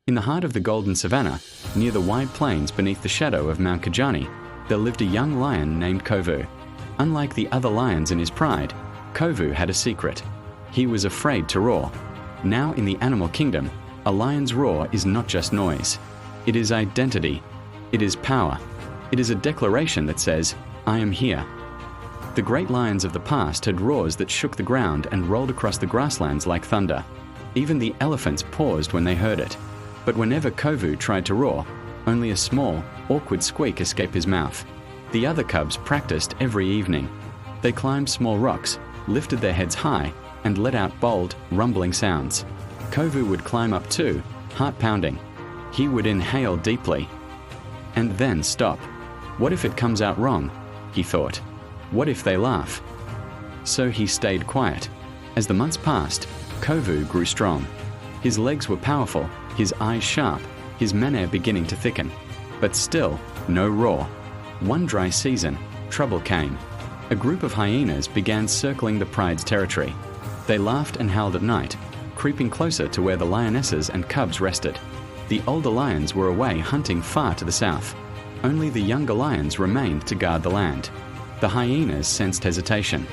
In the heart of the golden savannah, near the wide plains beneath the shadow of Mount Kajani, there lived a young lion named Kovu. Unlike the other lions in his pride, Kovu had a secret. He was afraid to roar. Now in the animal kingdom, a lion's roar is not just noise. It is identity. It is power. It is a declaration that says, "I am here." The great lions of the past had roars that shook the ground and rolled across the grasslands like thunder. Even the elephants paused when they heard it. But whenever Kovu tried to roar, only a small, awkward squeak escaped his mouth. The other cubs practiced every evening. They climbed small rocks, lifted their heads high, and let out bold, rumbling sounds. Kovu would climb up too, heart pounding. He would inhale deeply, and then stop. What if it comes out wrong? He thought. What if they laugh? So he stayed quiet. As the months passed, Kovu grew strong. His legs were powerful, his eyes sharp, his manner beginning to thicken. But still, no roar. One dry season, trouble came. A group of hyenas began circling the pride's territory. They laughed and howled at night, creeping closer to where the lionesses and cubs rested. The older lions were away hunting far to the south. Only the younger lions remained to guard the land. The hyenas sensed hesitation.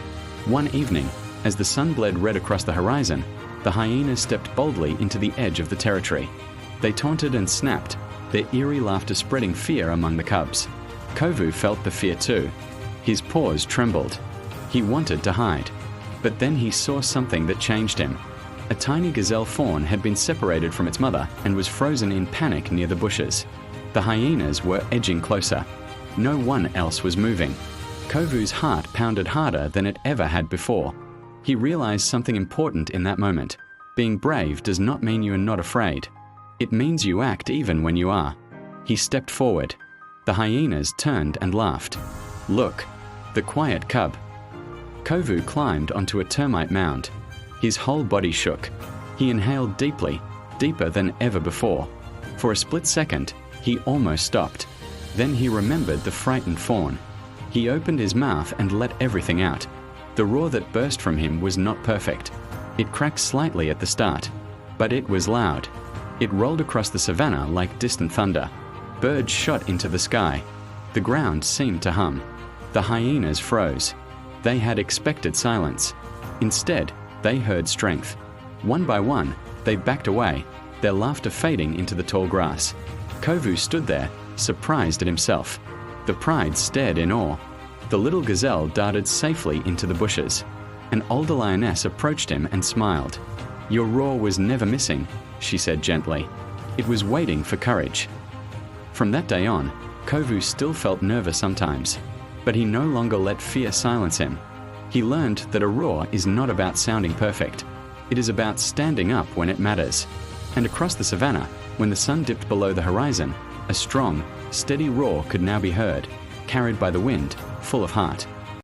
One evening, as the sun bled red across the horizon, the hyenas stepped boldly into the edge of the territory. They taunted and snapped, their eerie laughter spreading fear among the cubs. Kovu felt the fear too. His paws trembled. He wanted to hide. But then he saw something that changed him. A tiny gazelle fawn had been separated from its mother and was frozen in panic near the bushes. The hyenas were edging closer. No one else was moving. Kovu's heart pounded harder than it ever had before. He realized something important in that moment. Being brave does not mean you are not afraid. It means you act even when you are. He stepped forward. The hyenas turned and laughed. Look, the quiet cub. Kovu climbed onto a termite mound. His whole body shook. He inhaled deeply, deeper than ever before. For a split second, he almost stopped. Then he remembered the frightened fawn. He opened his mouth and let everything out. The roar that burst from him was not perfect. It cracked slightly at the start, but it was loud. It rolled across the savannah like distant thunder. Birds shot into the sky. The ground seemed to hum. The hyenas froze. They had expected silence. Instead, they heard strength. One by one, they backed away, their laughter fading into the tall grass. Kovu stood there, surprised at himself. The pride stared in awe. The little gazelle darted safely into the bushes. An older lioness approached him and smiled. "Your roar was never missing," she said gently. "It was waiting for courage." From that day on, Kovu still felt nervous sometimes, but he no longer let fear silence him. He learned that a roar is not about sounding perfect. It is about standing up when it matters. And across the savannah, when the sun dipped below the horizon, a strong, steady roar could now be heard, carried by the wind, full of heart.